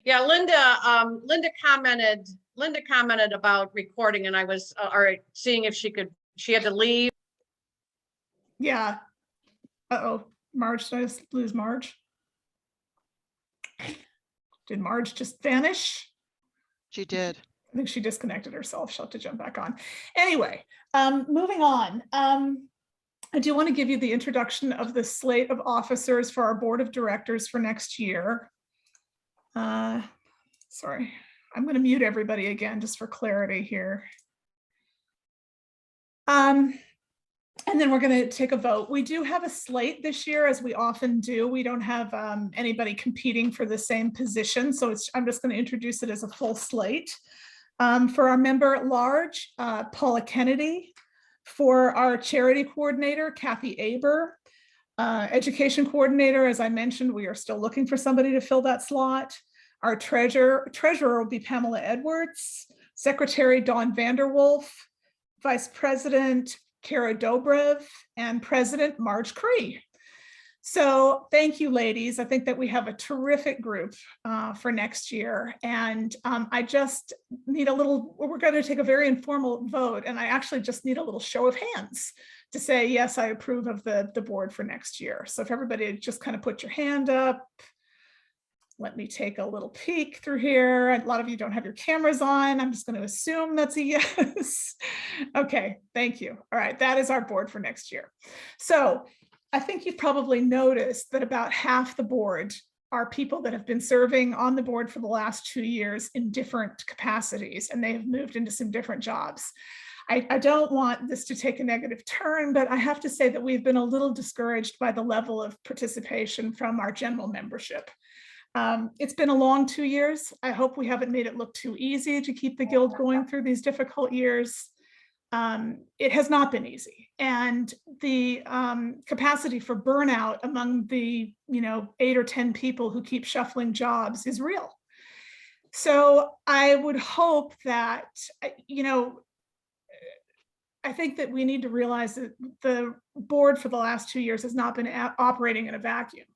Yeah, Linda commented about recording, and I was seeing if she had to leave. Yeah. Uh-oh, Marge, did I just lose Marge? Did Marge just vanish? She did. I think she disconnected herself. She'll have to jump back on. Anyway, moving on. I do want to give you the introduction of the slate of officers for our board of directors for next year. Sorry, I'm going to mute everybody again just for clarity here. And then we're going to take a vote. We do have a slate this year, as we often do. We don't have anybody competing for the same position, so I'm just going to introduce it as a full slate. For our member at large, Paula Kennedy. For our charity coordinator, Kathy Aber. Education coordinator, as I mentioned, we are still looking for somebody to fill that slot. Our treasurer will be Pamela Edwards. Secretary, Dawn Vanderwolf. Vice President, Kara Dobrev, and President Marge Cree. So thank you, ladies. I think that we have a terrific group for next year. And I just need we're going to take a very informal vote. And I actually just need a little show of hands to say, yes, I approve of the board for next year. So if everybody just kind of put your hand up. Let me take a little peek through here. A lot of you don't have your cameras on. I'm just going to assume that's a yes. Okay, thank you. All right, that is our board for next year. So I think you've probably noticed that about half the board are people that have been serving on the board for the last 2 years in different capacities, and they have moved into some different jobs. I don't want this to take a negative turn, but I have to say that we've been a little discouraged by the level of participation from our general membership. It's been a long 2 years. I hope we haven't made it look too easy to keep the guild going through these difficult years. It has not been easy. And the capacity for burnout among the 8 or 10 people who keep shuffling jobs is real. So I would hope that, I think that we need to realize that the board for the last 2 years has not been operating in a vacuum.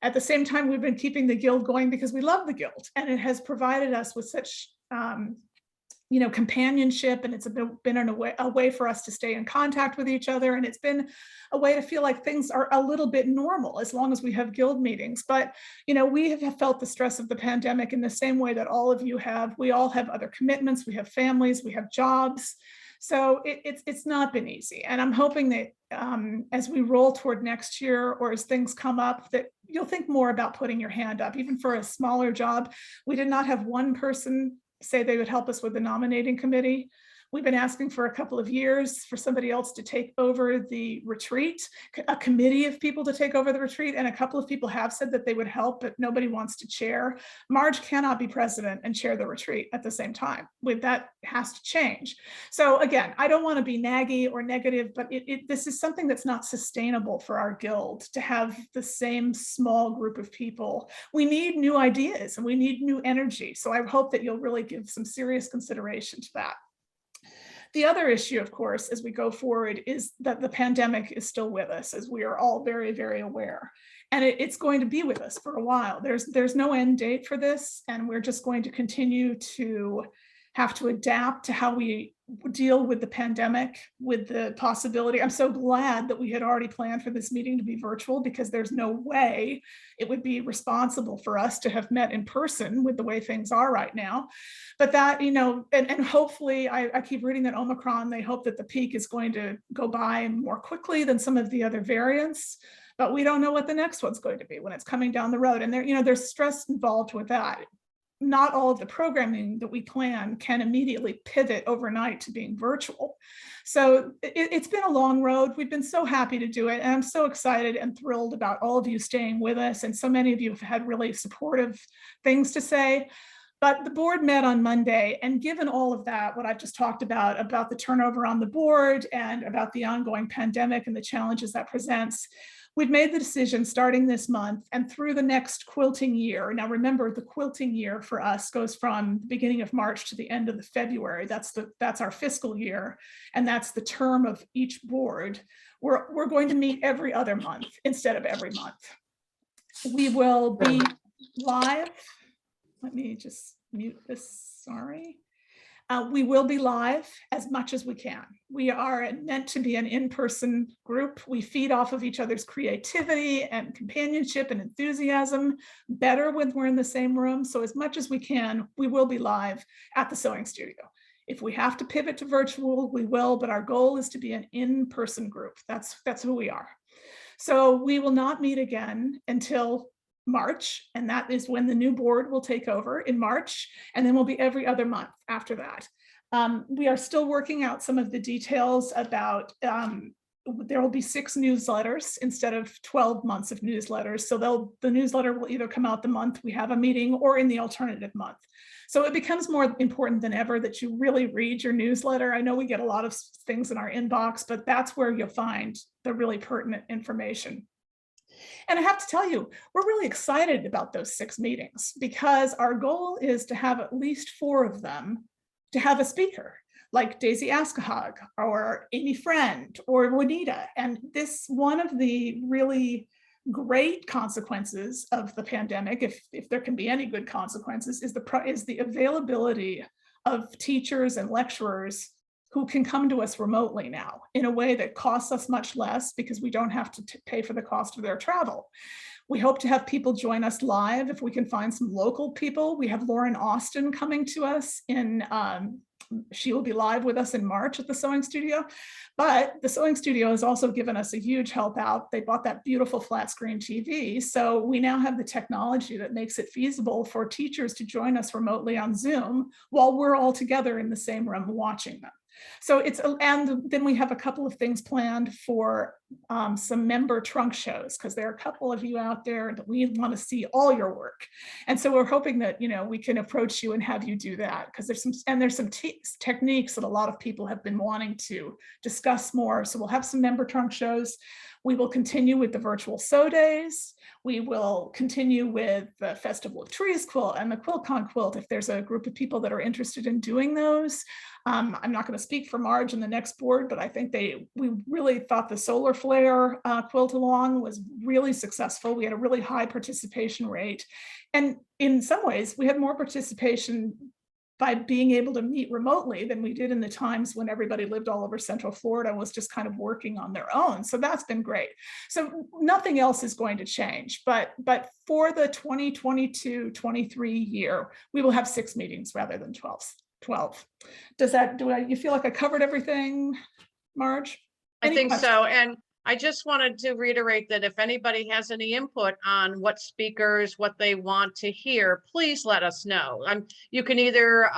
At the same time, we've been keeping the guild going because we love the guild, and it has provided us with such companionship, and it's been a way for us to stay in contact with each other, and it's been a way to feel like things are a little bit normal as long as we have guild meetings. But we have felt the stress of the pandemic in the same way that all of you have. We all have other commitments, we have families, we have jobs. So it's not been easy. And I'm hoping that as we roll toward next year, or as things come up, that you'll think more about putting your hand up, even for a smaller job. We did not have one person say they would help us with the nominating committee. We've been asking for a couple of years for somebody else to take over the retreat, a committee of people to take over the retreat, and a couple of people have said that they would help, but nobody wants to chair. Marge cannot be president and chair the retreat at the same time. That has to change. So again, I don't want to be naggy or negative, but this is something that's not sustainable for our guild to have the same small group of people. We need new ideas and we need new energy. So I hope that you'll really give some serious consideration to that. The other issue, of course, as we go forward, is that the pandemic is still with us, as we are all very, very aware. And it's going to be with us for a while. There's no end date for this, and we're just going to continue to have to adapt to how we deal with the pandemic, with the possibility. I'm so glad that we had already planned for this meeting to be virtual, because there's no way it would be responsible for us to have met in person with the way things are right now. But that, and hopefully, I keep reading that Omicron, they hope that the peak is going to go by more quickly than some of the other variants. But we don't know what the next one's going to be when it's coming down the road. And there's stress involved with that. Not all of the programming that we plan can immediately pivot overnight to being virtual. So it's been a long road. We've been so happy to do it. And I'm so excited and thrilled about all of you staying with us. And so many of you have had really supportive things to say. But the board met on Monday, and given all of that, what I've just talked about the turnover on the board and about the ongoing pandemic and the challenges that presents, we've made the decision starting this month and through the next quilting year. Now, remember, the quilting year for us goes from the beginning of March to the end of the February. That's our fiscal year, and that's the term of each board. We're going to meet every other month instead of every month. We will be live. let me just mute this, sorry. We will be live as much as we can. We are meant to be an in-person group. We feed off of each other's creativity and companionship and enthusiasm better when we're in the same room. So as much as we can, we will be live at the sewing studio. If we have to pivot to virtual, we will, but our goal is to be an in-person group. That's who we are. So we will not meet again until March, and that is when the new board will take over in March, and then we'll be every other month after that. We are still working out some of the details about, there will be 6 newsletters instead of 12 months of newsletters. So the newsletter will either come out the month we have a meeting or in the alternative month. So it becomes more important than ever that you really read your newsletter. I know we get a lot of things in our inbox, but that's where you'll find the really pertinent information. And I have to tell you, we're really excited about those 6 meetings because our goal is to have at least 4 of them to have a speaker like Daisy Askahog or Amy Friend or Juanita. And this, one of the really great consequences of the pandemic, if there can be any good consequences, is the availability of teachers and lecturers who can come to us remotely now in a way that costs us much less because we don't have to pay for the cost of their travel. We hope to have people join us live if we can find some local people. We have Lauren Austin coming to us she will be live with us in March at the Sewing Studio, but the Sewing Studio has also given us a huge help out. They bought that beautiful flat screen TV. So we now have the technology that makes it feasible for teachers to join us remotely on Zoom while we're all together in the same room watching them. So and then we have a couple of things planned for some member trunk shows, because there are a couple of you out there that we want to see all your work. And so we're hoping that, we can approach you and have you do that, because there's some techniques that a lot of people have been wanting to discuss more. So we'll have some member trunk shows. We will continue with the virtual sew days. We will continue with the Festival of Trees quilt and the QuiltCon quilt if there's a group of people that are interested in doing those. I'm not going to speak for Marge and the next board, but I think we really thought the solar flare quilt along was really successful. We had a really high participation rate. And in some ways, we had more participation by being able to meet remotely than we did in the times when everybody lived all over Central Florida and was just kind of working on their own. So that's been great. So nothing else is going to change, but for the 2022-23 year, we will have 6 meetings rather than 12. You feel like I covered everything, Marge? I think so. And I just wanted to reiterate that if anybody has any input on what speakers, what they want to hear, please let us know. You can either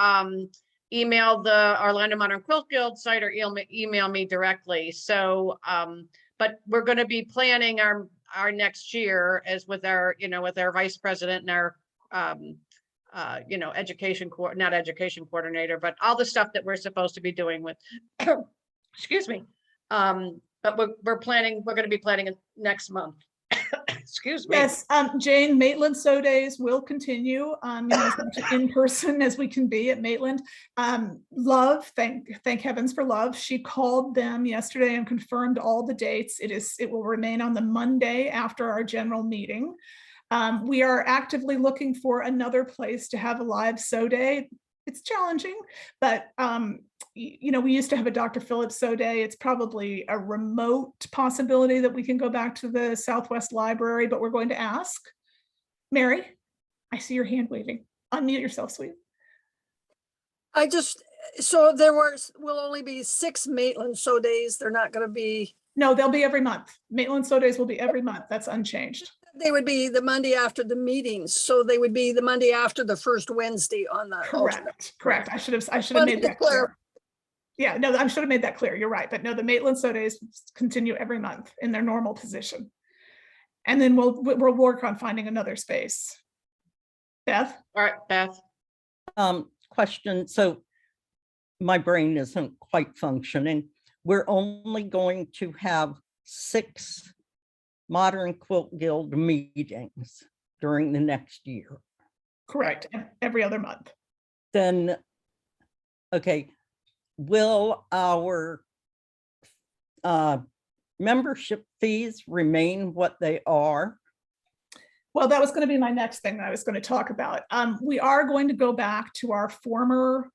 email the Orlando Modern Quilt Guild site or email me directly. So, but we're going to be planning our next year as with our vice president and our not education coordinator, but all the stuff that we're supposed to be doing with, excuse me. But we're going to be planning it next month. Excuse me. Yes, Jane, Maitland Sew Days will continue, as much in person as we can be at Maitland. Love, thank heavens for Love. She called them yesterday and confirmed all the dates. It will remain on the Monday after our general meeting. We are actively looking for another place to have a live sew day. It's challenging, but we used to have a Dr. Phillips sew day. It's probably a remote possibility that we can go back to the Southwest Library, but we're going to ask. Mary, I see your hand waving. Unmute yourself, sweet. So will only be 6 Maitland sew days. They're not going to be. No, they'll be every month. Maitland sew days will be every month. That's unchanged. They would be the Monday after the meetings. So they would be the Monday after the first Wednesday on the alternate. Correct. I should have made that clear. Yeah, no, I should have made that clear. You're right. But no, the Maitland sew days continue every month in their normal position. And then we'll work on finding another space. Beth? All right, Beth. Question. So my brain isn't quite functioning. We're only going to have 6 Modern Quilt Guild meetings during the next year. Correct. Every other month. Then, okay, will our membership fees remain what they are? Well, that was going to be my next thing that I was going to talk about. We are going to go back to our former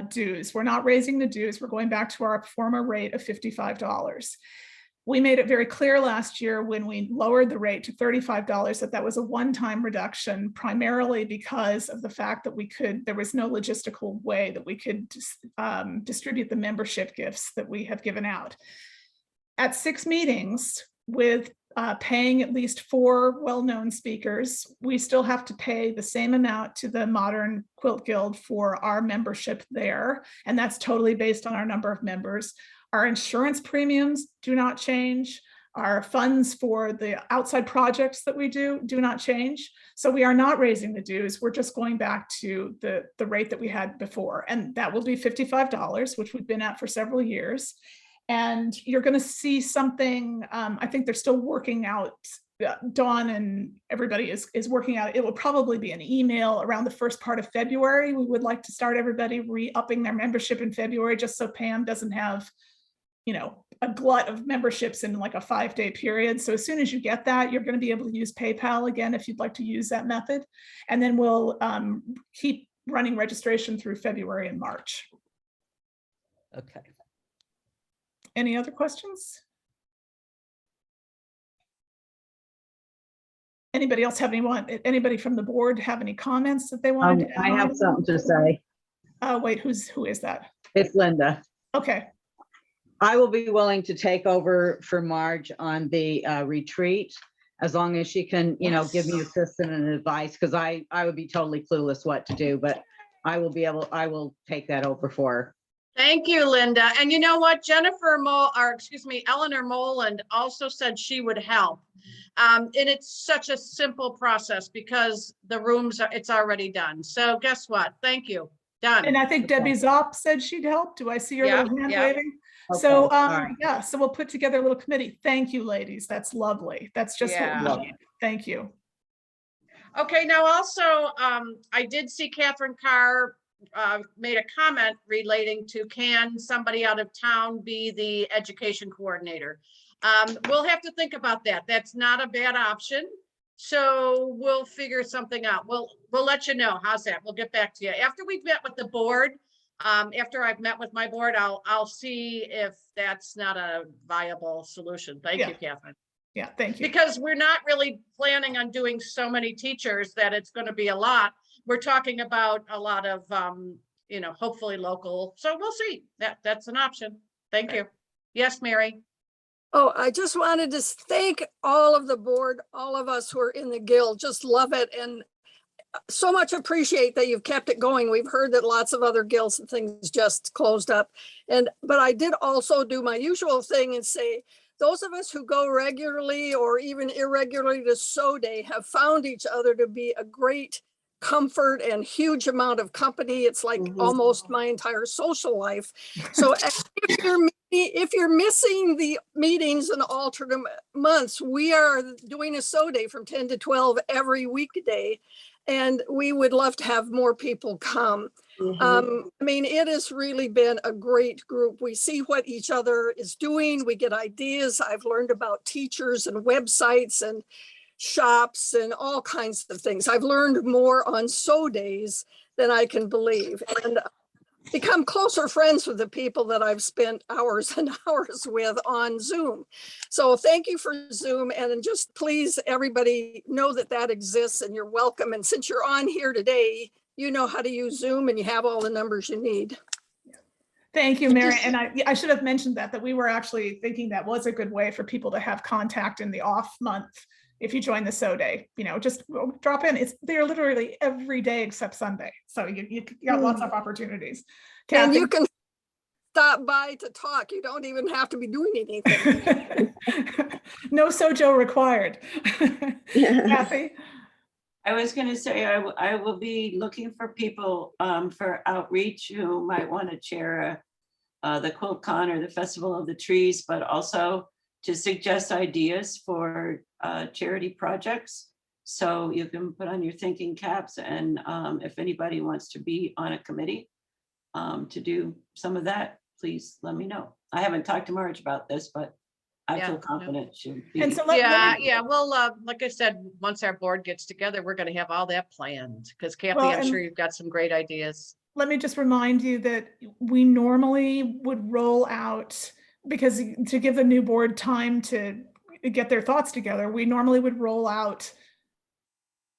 dues. We're not raising the dues. We're going back to our former rate of $55. We made it very clear last year when we lowered the rate to $35 that that was a one-time reduction, primarily because of the fact that there was no logistical way that we could distribute the membership gifts that we have given out. At 6 meetings with paying at least 4 well-known speakers, we still have to pay the same amount to the Modern Quilt Guild for our membership there. And that's totally based on our number of members. Our insurance premiums do not change. Our funds for the outside projects that we do not change. So we are not raising the dues. We're just going back to the rate that we had before. And that will be $55, which we've been at for several years. And you're going to see something, I think they're still working out, Dawn and everybody is working out. It will probably be an email around the first part of February. We would like to start everybody re-upping their membership in February, just so Pam doesn't have, a glut of memberships in like a 5-day period. So as soon as you get that, you're going to be able to use PayPal again if you'd like to use that method. And then we'll keep running registration through February and March. Okay. Any other questions? Anybody else have anybody from the board have any comments that they wanted to add? I have something to say. Wait, who is that? It's Linda. Okay. I will be willing to take over for Marge on the retreat, as long as she can, give me assistance and advice, because I would be totally clueless what to do, but I will take that over for her. Thank you, Linda. And you know what? Eleanor Moland also said she would help. And it's such a simple process because the it's already done. So guess what? Thank you. Done. And I think Debbie Zopp said she'd help. Do I see your little hand waving? Okay, So, all right. yeah, so we'll put together a little committee. Thank you, ladies. That's lovely. That's just what we need. Thank you. Okay, now also, I did see Catherine Carr made a comment relating to, can somebody out of town be the education coordinator? We'll have to think about that. That's not a bad option. So we'll figure something out. We'll let you know. How's that? We'll get back to you after we've met with the board. After I've met with my board, I'll see if that's not a viable solution. Thank you, Catherine. Yeah, thank you. Because we're not really planning on doing so many teachers that it's going to be a lot. We're talking about a lot of, hopefully local. So we'll see. That's an option. Thank you. Yes, Mary. Oh, I just wanted to thank all of the board, all of us who are in the guild, just love it. And so much appreciate that you've kept it going. We've heard that lots of other guilds and things just closed up. But I did also do my usual thing and say, those of us who go regularly or even irregularly to SO Day have found each other to be a great comfort and huge amount of company. It's like almost my entire social life. So if you're missing the meetings in alternate months, we are doing a SO Day from 10 to 12 every weekday. And we would love to have more people come. It has really been a great group. We see what each other is doing. We get ideas. I've learned about teachers and websites and shops and all kinds of things. I've learned more on SO Days than I can believe, and become closer friends with the people that I've spent hours and hours with on Zoom. So thank you for Zoom, and just please everybody know that exists and you're welcome. And since you're on here today, you know how to use Zoom and you have all the numbers you need. Thank you, Mary. And I should have mentioned that we were actually thinking that was a good way for people to have contact in the off month. If you join the SO Day, just drop in. They're literally every day except Sunday. So you got lots of opportunities. Kathy? And you can stop by to talk. You don't even have to be doing anything. No sojo required. Kathy? I was going to say, I will be looking for people for outreach who might want to chair the QuiltCon or the Festival of the Trees, but also to suggest ideas for charity projects. So you can put on your thinking caps, and if anybody wants to be on a committee to do some of that, please let me know. I haven't talked to Marge about this, but I Yeah, feel yeah. confident she'll be. And so let Yeah, me- yeah, well, like I said, once our board gets together, we're gonna have all that planned, because Kathy, Well, I'm and- sure you've got some great ideas. let me just remind you that we normally would roll out, because to give the new board time to get their thoughts together, we normally would roll out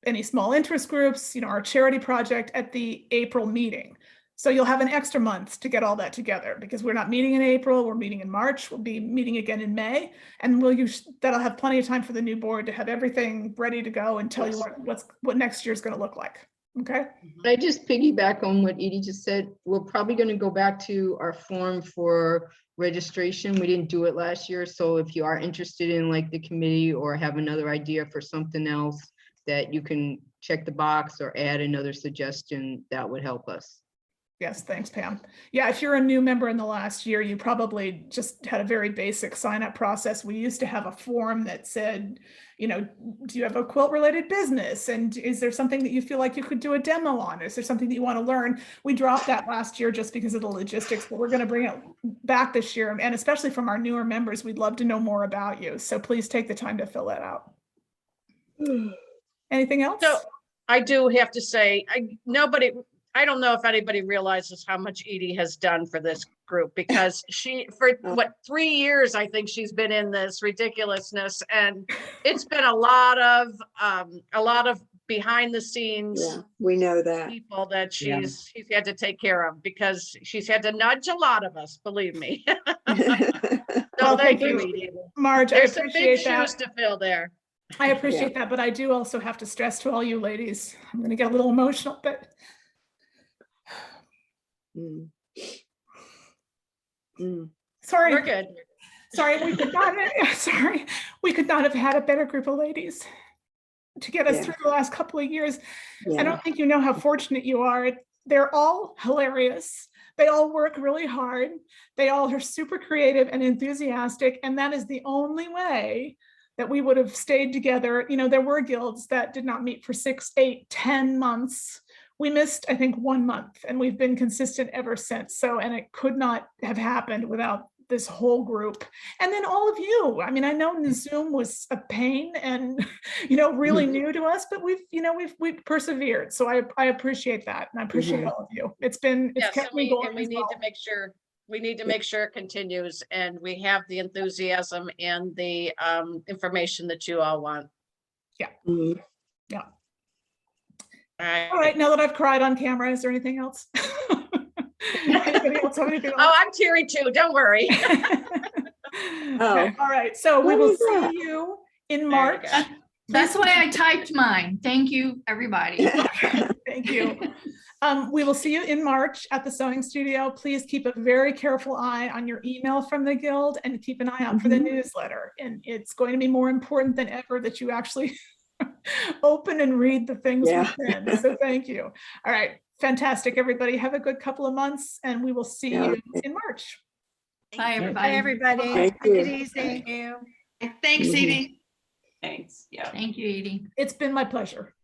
any small interest groups, our charity project at the April meeting. So you'll have an extra month to get all that together, because we're not meeting in April, we're meeting in March, we'll be meeting again in May. And that'll have plenty of time for the new board to have everything ready to go and tell you what next year's gonna look like, okay? I just piggyback on what Edie just said. We're probably going to go back to our form for registration. We didn't do it last year. So if you are interested in like the committee or have another idea for something else that you can check the box or add another suggestion, that would help us. Yes, thanks, Pam. Yeah, if you're a new member in the last year, you probably just had a very basic sign-up process. We used to have a form that said, do you have a quilt related business? And is there something that you feel like you could do a demo on? Is there something that you want to learn? We dropped that last year just because of the logistics, but we're going to bring it back this year. And especially from our newer members, we'd love to know more about you. So please take the time to fill that out. Anything else? So I do have to say, I don't know if anybody realizes how much Edie has done for this group, because for 3 years, I think she's been in this ridiculousness, and it's been a lot of behind the scenes Yeah, we know that. people that Yeah. she's had to take care of, because she's had to nudge a lot of us, believe me. So Well, thank thank you, you. Edie. Marge, I There's some big appreciate that. shoes to fill there. I appreciate that, but I do also have to stress to all you ladies, I'm going to get a little emotional, but Mm. Mm. sorry. We're good. Sorry, we could not. Sorry, we could not have had a better group of ladies to get us Yeah. through the last couple of years. I Yeah. don't think you know how fortunate you are. They're all hilarious. They all work really hard. They all are super creative and enthusiastic, and that is the only way that we would have stayed together. There were guilds that did not meet for 6, 8, 10 months. We missed, I think, 1 month, and we've been consistent ever since. And it could not have happened without this whole group. And then all of you. I mean, I know Zoom was a pain and, really new to us, but we've persevered. So I appreciate that. And I appreciate all of you. It's Yes, kept and me going. we as need well. to make sure, it continues, and we have the enthusiasm and the information that you all want. Mm. All right, now that I've cried on camera, is there anything else? Anybody else have anything Oh, else? I'm teary too, don't worry. Okay, all right, so we What will is see that? you in There you March. go. That's why I typed mine. Thank you, everybody. Thank you. We will see you in March at the sewing studio. Please keep a very careful eye on your email from the Guild, and keep an eye out for the newsletter. And it's going to be more important than ever that you actually open and read the things we Yeah. send. So thank you. All right, fantastic, everybody. Have a good couple of months, and we will see Yeah. you in March. Bye, everybody. everybody. Thank Take it you. easy. Thanks, Mhm. Edie. Thanks, yeah. Thank you, Edie. It's been my pleasure.